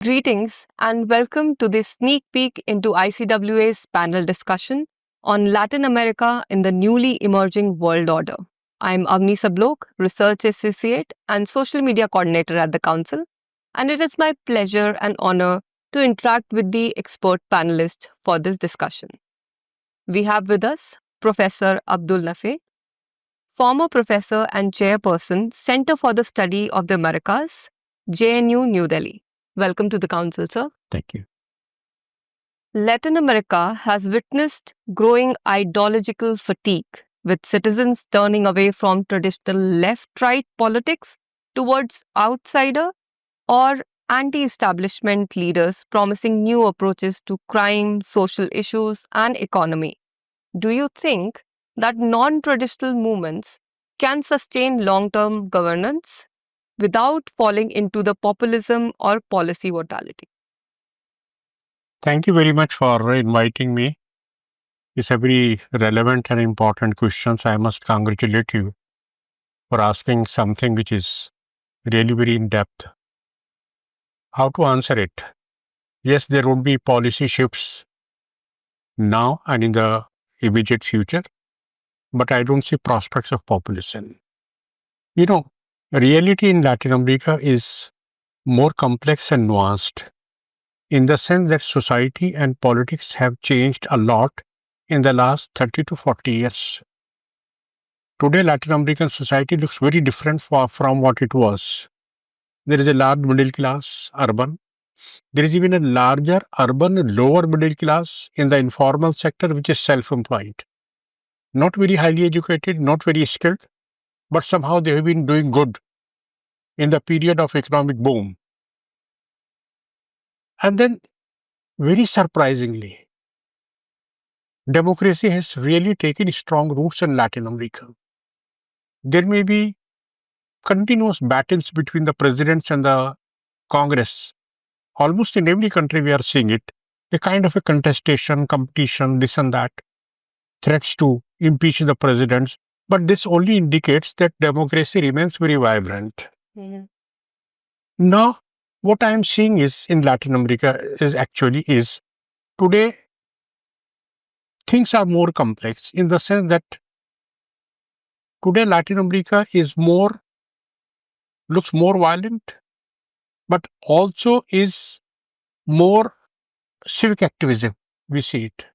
Greetings and welcome to this sneak peek into ICWA's panel discussion on Latin America in the newly emerging world order. I'm Avni Sablok, Research Associate and Social Media Coordinator at the Council, and it is my pleasure and honor to interact with the expert panelists for this discussion. We have with us Professor Abdul Nafe, former professor and chairperson, Center for the Study of the Americas, JNU, New Delhi. Welcome to the Council, sir. Thank you. Latin America has witnessed growing ideological fatigue, with citizens turning away from traditional left-right politics towards outsider or anti-establishment leaders promising new approaches to crime, social issues, and economy. Do you think that non-traditional movements can sustain long-term governance without falling into the populism or policy volatility? Thank you very much for inviting me. It's a very relevant and important question. So I must congratulate you for asking something which is really very in depth. How to answer it? Yes, there would be policy shifts now and in the immediate future, but I don't see prospects of populism. Reality in Latin America is more complex and nuanced in the sense that society and politics have changed a lot in the last 30 to 40 years. Today, Latin American society looks very different from what it was. There is a large middle class, urban. There is even a larger urban, lower middle class in the informal sector, which is self-employed. Not very highly educated, not very skilled, but somehow they have been doing good in the period of economic boom. And then, very surprisingly, democracy has really taken strong roots in Latin America. There may be continuous battles between the presidents and the Congress. Almost in every country we are seeing it, a kind of a contestation, competition, this and that, threats to impeach the presidents. But this only indicates that democracy remains very vibrant. Mm-hmm. Now, what I am seeing is in Latin America is today things are more complex in the sense that today Latin America looks more violent, but also is more civic activism. We see it.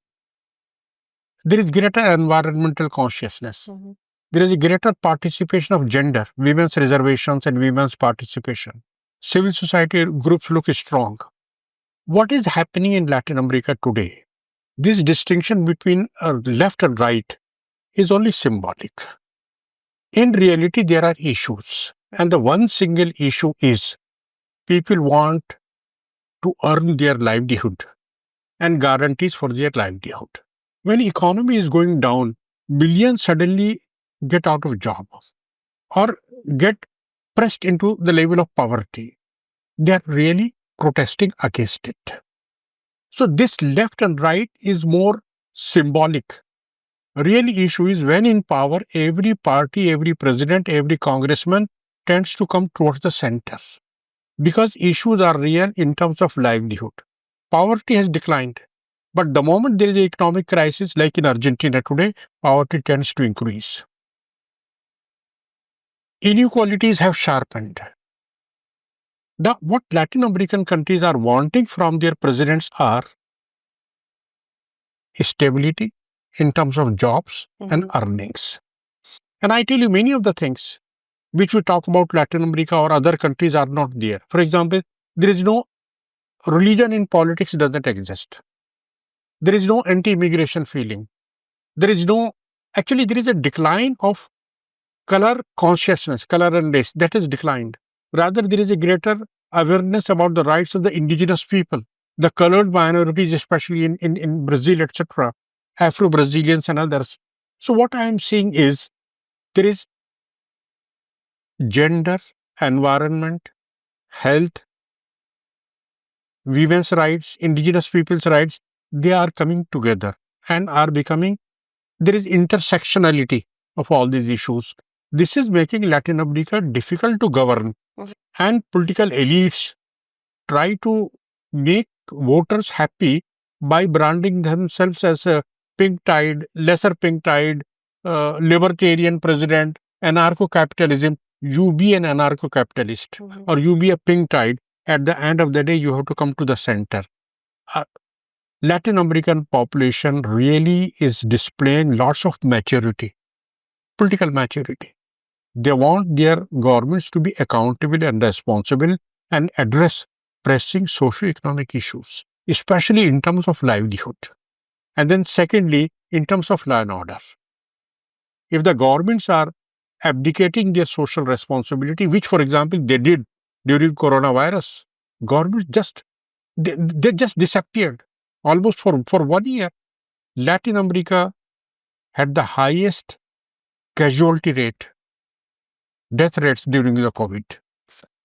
There is greater environmental consciousness. Mm-hmm. There is a greater participation of gender, women's reservations and women's participation. Civil society groups look strong. What is happening in Latin America today? This distinction between left and right is only symbolic. In reality, there are issues. And the one single issue is people want to earn their livelihood and guarantees for their livelihood. When economy is going down, billions suddenly get out of job or get pressed into the level of poverty. They are really protesting against it. So this left and right is more symbolic. Real issue is when in power, every party, every president, every congressman tends to come towards the center. Because issues are real in terms of livelihood. Poverty has declined. But the moment there is an economic crisis like in Argentina today, poverty tends to increase. Inequalities have sharpened. What Latin American countries are wanting from their presidents are stability in terms of jobs and earnings. And I tell you, many of the things which we talk about Latin America or other countries are not there. For example, there is no religion in politics doesn't exist. There is no anti-immigration feeling. There is a decline of color consciousness, color and race, that has declined. Rather, there is a greater awareness about the rights of the indigenous people, the colored minorities, especially in Brazil, etc., Afro-Brazilians and others. So what I am seeing is there is gender, environment, health, women's rights, indigenous people's rights, they are coming together and are becoming, there is intersectionality of all these issues. This is making Latin America difficult to govern, and political elites try to make voters happy by branding themselves as a pink tide, lesser pink tide, libertarian president, anarcho-capitalism. You be an anarcho-capitalist or you be a pink tide. At the end of the day, you have to come to the center. Latin American population really is displaying lots of maturity, political maturity. They want their governments to be accountable and responsible and address pressing socio-economic issues, especially in terms of livelihood. And then secondly, in terms of law and order. If the governments are abdicating their social responsibility, which for example they did during coronavirus, governments they just disappeared almost for 1 year. Latin America had the highest casualty rate, death rates during the COVID.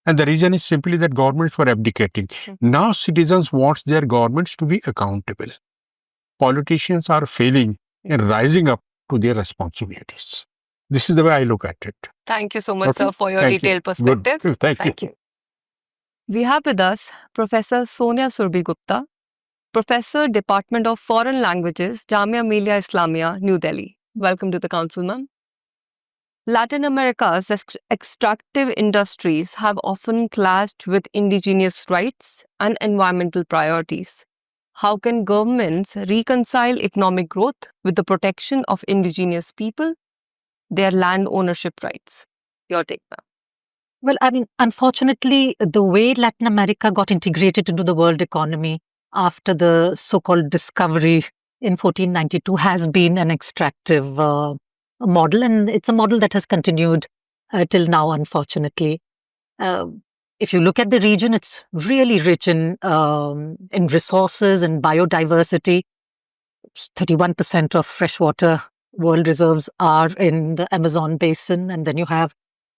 And the reason is simply that governments were abdicating. Now citizens want their governments to be accountable. Politicians are failing in rising up to their responsibilities. This is the way I look at it. Thank you so much, Okay. sir, for your Thank you. detailed perspective. Good. Thank you. We have with us Professor Sonia Surbi Gupta, Professor, Department of Foreign Languages, Jamia Millia Islamia, New Delhi. Welcome to the council, ma'am. Latin America's extractive industries have often clashed with indigenous rights and environmental priorities. How can governments reconcile economic growth with the protection of indigenous people, their land ownership rights? Your take, ma'am. Well, I mean, unfortunately, the way Latin America got integrated into the world economy after the so-called discovery in 1492 has been an extractive model, and it's a model that has continued till now, unfortunately. If you look at the region, it's really rich in resources and biodiversity. 31% of freshwater world reserves are in the Amazon basin, and then you have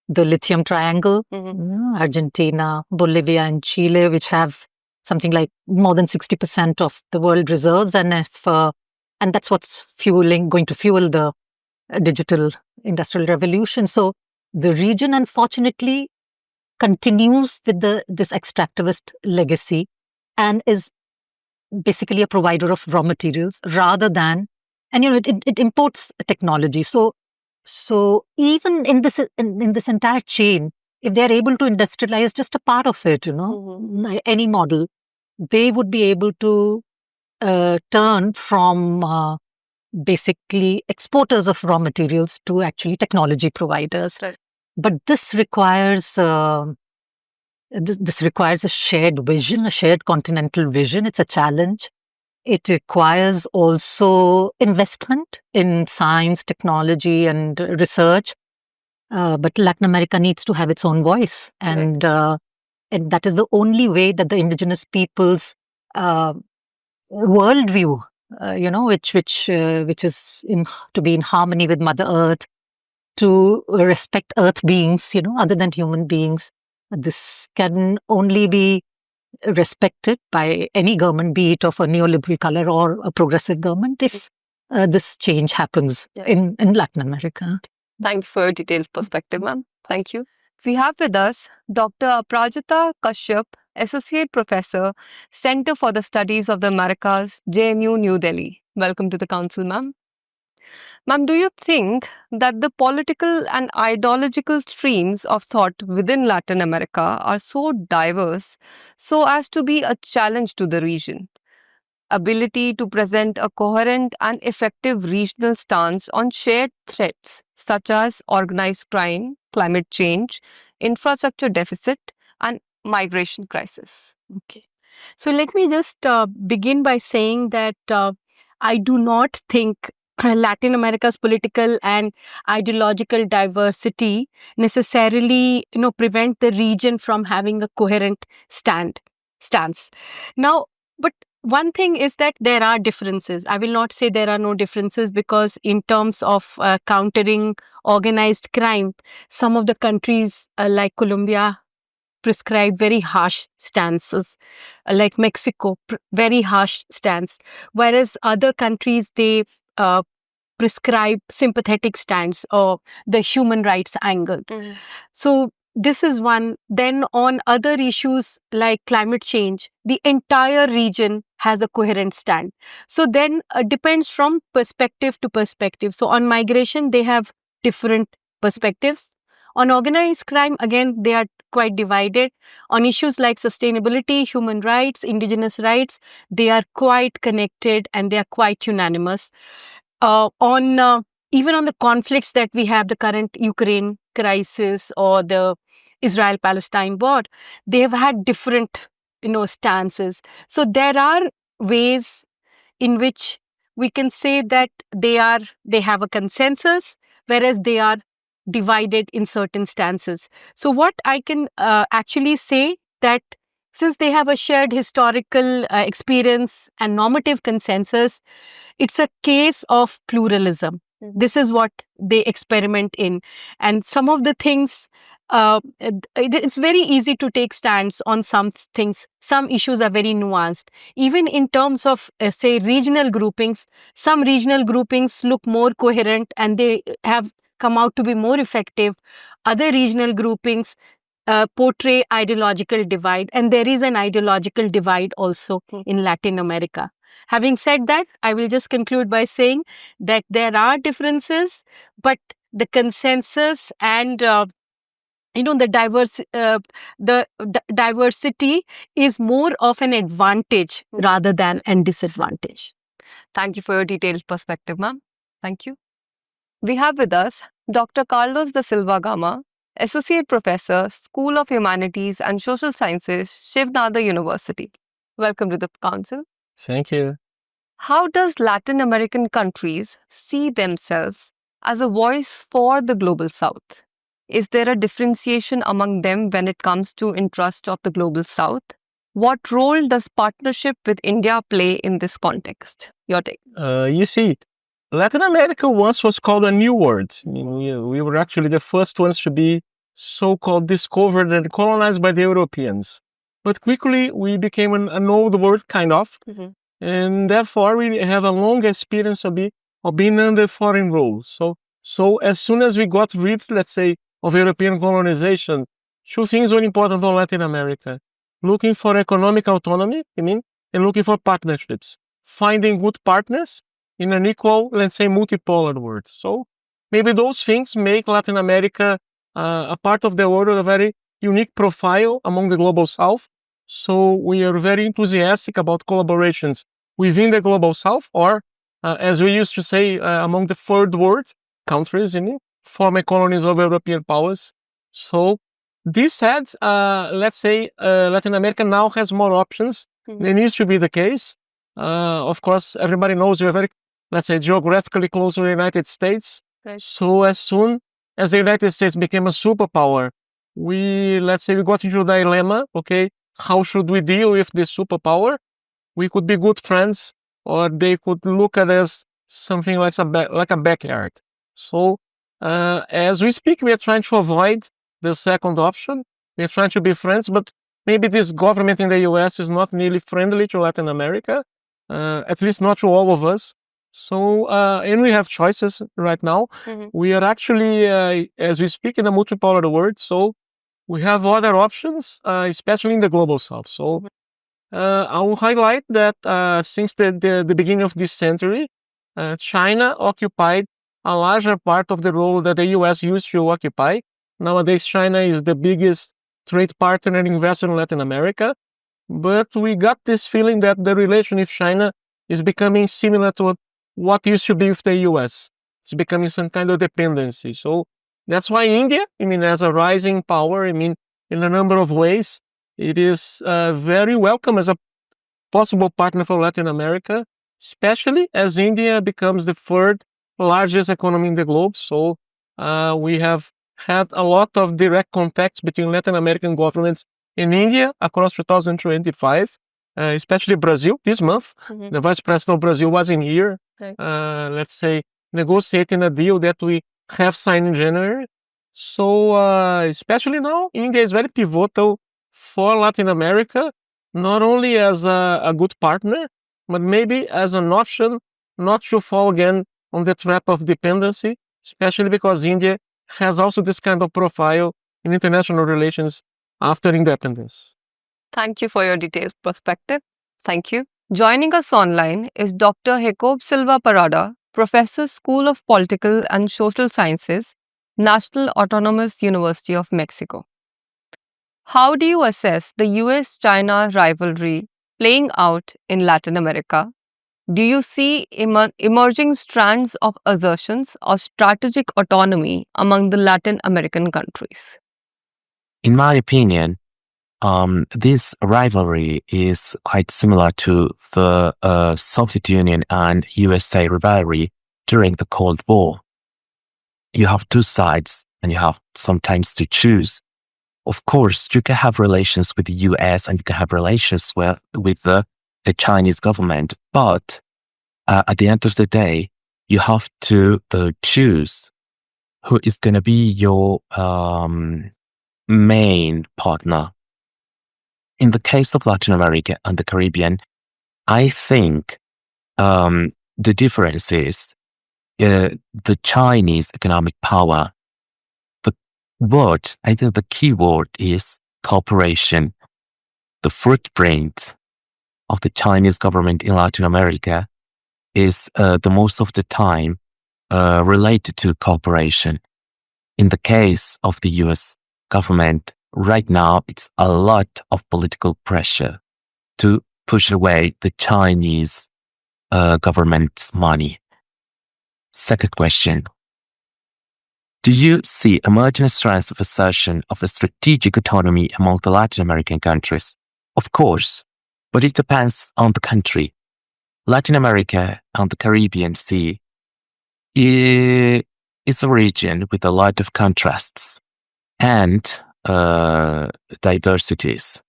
the lithium triangle, Argentina, Bolivia, and Chile, which have something like more than 60% of the world reserves, and that's what's going to fuel the digital industrial revolution. So the region, unfortunately, continues with this extractivist legacy and is basically a provider of raw materials rather than, and it imports technology. So even in this entire chain, if they are able to industrialize just a part of it, any model, they would be able to turn from basically exporters of raw materials to actually technology providers. Right. But this requires a shared vision, a shared continental vision. It's a challenge. It requires also investment in science, technology, and research. But Latin America needs to have its own voice, and that is the only way that the indigenous people's worldview, which is to be in harmony with Mother Earth, to respect Earth beings, other than human beings. This can only be respected by any government, be it of a neoliberal color or a progressive government, if this change happens in Latin America. Thank you for your detailed perspective, ma'am. Thank you. We have with us Dr. Aprajita Kashyap, Associate Professor, Center for the Studies of the Americas, JNU, New Delhi. Welcome to the council, ma'am. Ma'am, do you think that the political and ideological streams of thought within Latin America are so diverse so as to be a challenge to the region? Ability to present a coherent and effective regional stance on shared threats such as organized crime, climate change, infrastructure deficit, and migration crisis. Okay. So let me just begin by saying that I do not think Latin America's political and ideological diversity necessarily, prevent the region from having a coherent stance. Now, but one thing is that there are differences. I will not say there are no differences, because in terms of countering organized crime, some of the countries like Colombia prescribe very harsh stances, like Mexico, very harsh stance, whereas other countries, they prescribe sympathetic stance or the human rights angle. So this is one. Then on other issues like climate change, the entire region has a coherent stand. So then depends from perspective to perspective. So on migration, they have different perspectives. On organized crime, again, they are quite divided. On issues like sustainability, human rights, indigenous rights, they are quite connected and they are quite unanimous. On even on the conflicts that we have, the current Ukraine crisis or the Israel-Palestine war, they have had different, stances. So there are ways in which we can say that they have a consensus, whereas they are divided in certain stances. So what I can actually say that since they have a shared historical experience and normative consensus, it's a case of pluralism. This is what they experiment in. And some of the things, it's very easy to take stands on some things. Some issues are very nuanced. Even in terms of, say, regional groupings, some regional groupings look more coherent and they have come out to be more effective. Other regional groupings portray ideological divide, and there is an ideological divide also in Latin America. Having said that, I will just conclude by saying that there are differences, but the consensus and the diversity is more of an advantage rather than a disadvantage. Thank you for your detailed perspective, ma'am. Thank you. We have with us Dr. Carlos da Silva Gama, Associate Professor, School of Humanities and Social Sciences, Shiv Nada University. Welcome to the Council. Thank you. How does Latin American countries see themselves as a voice for the Global South? Is there a differentiation among them when it comes to interest of the Global South? What role does partnership with India play in this context? Your take. You see, Latin America once was called a new world. I mean, we were actually the first ones to be so-called discovered and colonized by the Europeans. But quickly we became an old world, kind of. And therefore we have a long experience of being under foreign rule. So as soon as we got rid, let's say, of European colonization, two things were important for Latin America. Looking for economic autonomy, and looking for partnerships. Finding good partners in an equal, let's say, multipolar world. So maybe those things make Latin America a part of the world with a very unique profile among the Global South. So we are very enthusiastic about collaborations within the Global South, or as we used to say, among the third world countries, former colonies of European powers. So this said, let's say Latin America now has more options than used to be the case. Of course, everybody knows we're very, let's say, geographically close to the United States. Right. So as soon as the United States became a superpower, we got into a dilemma, okay, how should we deal with this superpower? We could be good friends, or they could look at us something like a backyard. So as we speak, we are trying to avoid the second option. We are trying to be friends, but maybe this government in the US is not really friendly to Latin America, at least not to all of us. So, and we have choices right now. We are actually, as we speak, in a multipolar world, so we have other options, especially in the Global South. So I will highlight that since the beginning of this century, China occupied a larger part of the role that the US used to occupy. Nowadays, China is the biggest trade partner and investor in Latin America. But we got this feeling that the relation with China is becoming similar to what used to be with the US. It's becoming some kind of dependency. So that's why India, as a rising power, in a number of ways, it is very welcome as a possible partner for Latin America, especially as India becomes the third largest economy in the globe. So we have had a lot of direct contacts between Latin American governments in India across 2025, especially Brazil this month. The Vice President of Brazil was in here, let's say, negotiating a deal that we have signed in January. So especially now, India is very pivotal for Latin America, not only as a good partner, but maybe as an option not to fall again on the trap of dependency, especially because India has also this kind of profile in international relations after independence. Thank you for your detailed perspective. Thank you. Joining us online is Dr. Jacob Silva Parada, Professor, School of Political and Social Sciences, National Autonomous University of Mexico. How do you assess the US China rivalry playing out in Latin America? Do you see emerging strands of assertions of strategic autonomy among the Latin American countries? In my opinion, this rivalry is quite similar to the Soviet Union and USA rivalry during the Cold War. You have two sides and you have sometimes to choose. Of course, you can have relations with the US and you can have relations with the Chinese government, but at the end of the day, you have to choose who is going to be your main partner. In the case of Latin America and the Caribbean, I think the difference is the Chinese economic power. I think the key word is cooperation. The footprint of the Chinese government in Latin America is the most of the time related to cooperation. In the case of the US government, right now, it's a lot of political pressure to push away the Chinese government's money. Second question. Do you see emerging strands of assertion of a strategic autonomy among the Latin American countries? Of course, but it depends on the country. Latin America and the Caribbean Sea is a region with a lot of contrasts and diversities,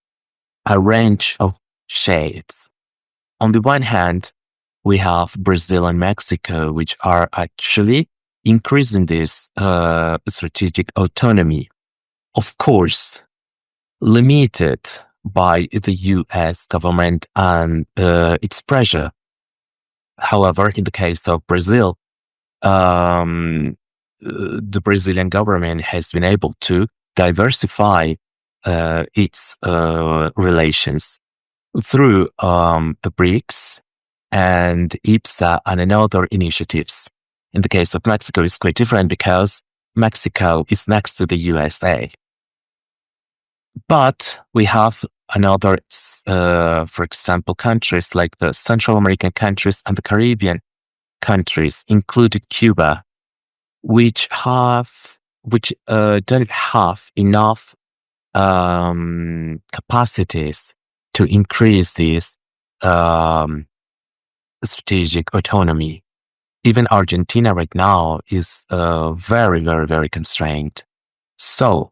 a range of shades. On the one hand, we have Brazil and Mexico, which are actually increasing this strategic autonomy. Of course, limited by the US government and its pressure. However, in the case of Brazil, the Brazilian government has been able to diversify its relations through the BRICS and IPSA and other initiatives. In the case of Mexico, it's quite different because Mexico is next to the USA. But we have another, for example, countries like the Central American countries and the Caribbean countries, included Cuba, which don't have enough capacities to increase this strategic autonomy. Even Argentina right now is very, very, very constrained. So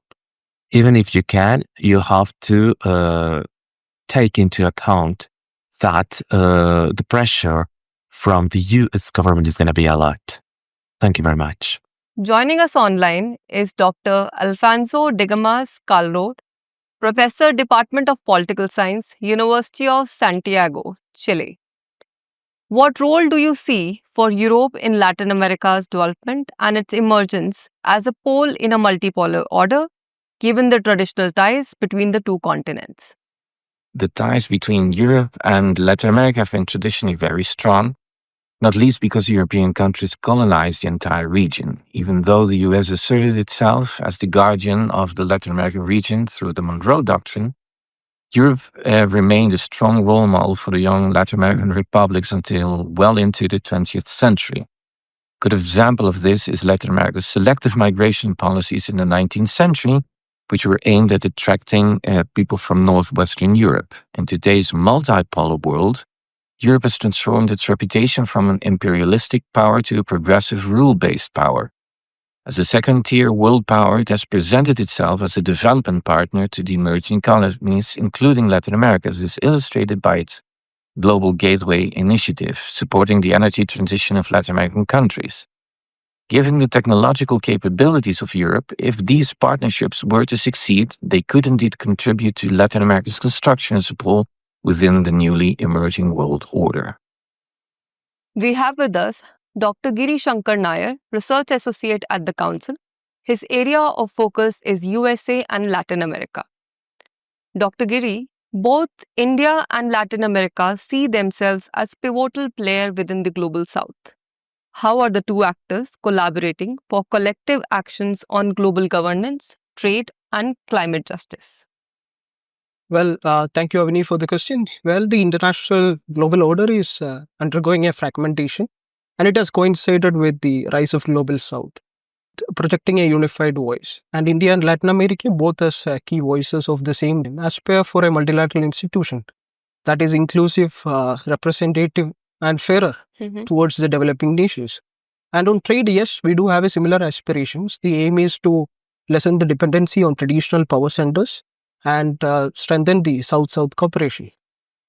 even if you can, you have to take into account that the pressure from the US government is going to be a lot. Thank you very much. Joining us online is Dr. Alfonso Digamas Calrot, Professor, Department of Political Science, University of Santiago, Chile. What role do you see for Europe in Latin America's development and its emergence as a pole in a multipolar order, given the traditional ties between the two continents? The ties between Europe and Latin America have been traditionally very strong, not least because European countries colonized the entire region. Even though the US asserted itself as the guardian of the Latin American region through the Monroe Doctrine, Europe remained a strong role model for the young Latin American republics until well into the 20th century. A good example of this is Latin America's selective migration policies in the 19th century, which were aimed at attracting people from Northwestern Europe. In today's multipolar world, Europe has transformed its reputation from an imperialistic power to a progressive rule-based power. As a second-tier world power, it has presented itself as a development partner to the emerging economies, including Latin America, as is illustrated by its Global Gateway initiative, supporting the energy transition of Latin American countries. Given the technological capabilities of Europe, if these partnerships were to succeed, they could indeed contribute to Latin America's construction as a whole within the newly emerging world order. We have with us Dr. Giri Shankar Nair, Research Associate at the Council, His area of focus is USA and Latin America. Dr. Giri, both India and Latin America see themselves as pivotal players within the global south. How are the two actors collaborating for collective actions on global governance, trade, and climate justice? Well, thank you, Avani, for the question. Well, the international global order is undergoing a fragmentation, and it has coincided with the rise of global south, projecting a unified voice. And India and Latin America, both as key voices of the same, aspire for a multilateral institution that is inclusive, representative, and fairer towards the developing nations. And on trade, yes, we do have a similar aspirations. The aim is to lessen the dependency on traditional power centers and strengthen the South-South cooperation.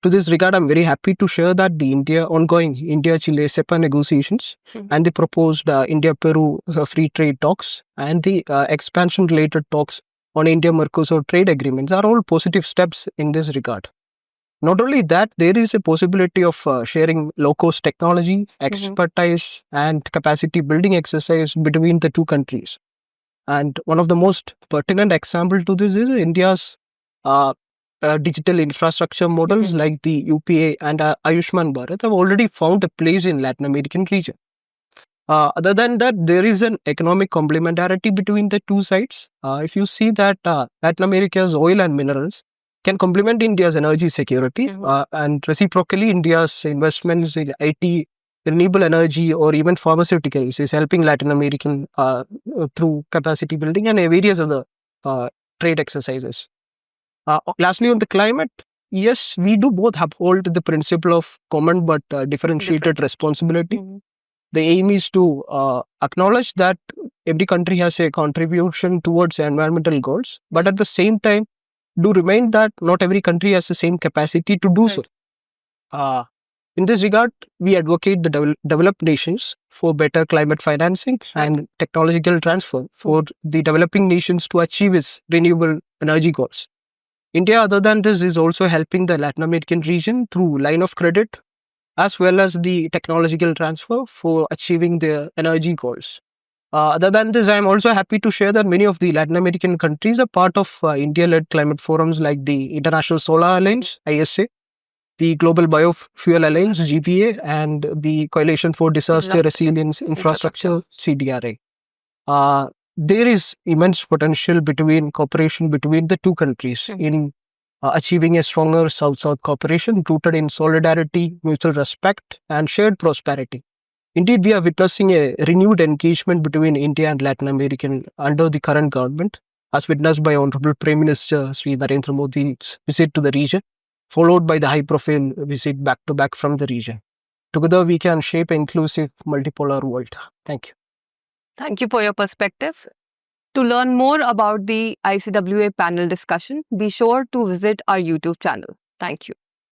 To this regard, I'm very happy to share that the ongoing India-Chile SEPA negotiations and the proposed India-Peru free trade talks and the expansion-related talks on India-Mercosur trade agreements are all positive steps in this regard. Not only that, there is a possibility of sharing low-cost technology, expertise, and capacity building exercise between the two countries. And one of the most pertinent example to this is India's digital infrastructure models like the UPA and Ayushman Bharat have already found a place in Latin American region. Other than that, there is an economic complementarity between the two sides. If you see that Latin America's oil and minerals can complement India's energy security, and reciprocally, India's investments in IT, renewable energy, or even pharmaceuticals is helping Latin American through capacity building and various other trade exercises. Lastly, on the climate, yes, we do both uphold the principle of common but differentiated responsibility. The aim is to acknowledge that every country has a contribution towards environmental goals, but at the same time, do remind that not every country has the same capacity to do so. In this regard, we advocate the developed nations for better climate financing and technological transfer for the developing nations to achieve its renewable energy goals. India, other than this, is also helping the Latin American region through line of credit as well as the technological transfer for achieving their energy goals. Other than this, I am also happy to share that many of the Latin American countries are part of India-led climate forums like the International Solar Alliance, ISA, the Global Biofuel Alliance, GBA, and the Coalition for Disaster Resilience Infrastructure, CDRA. There is immense potential between cooperation between the two countries in achieving a stronger South-South cooperation rooted in solidarity, mutual respect, and shared prosperity. Indeed, we are witnessing a renewed engagement between India and Latin America under the current government, as witnessed by Honorable Prime Minister Sri Narendra Modi's visit to the region, followed by the high-profile visit back-to-back from the region. Together, we can shape an inclusive, multipolar world. Thank you. Thank you for your perspective. To learn more about the ICWA panel discussion, be sure to visit our YouTube channel. Thank you.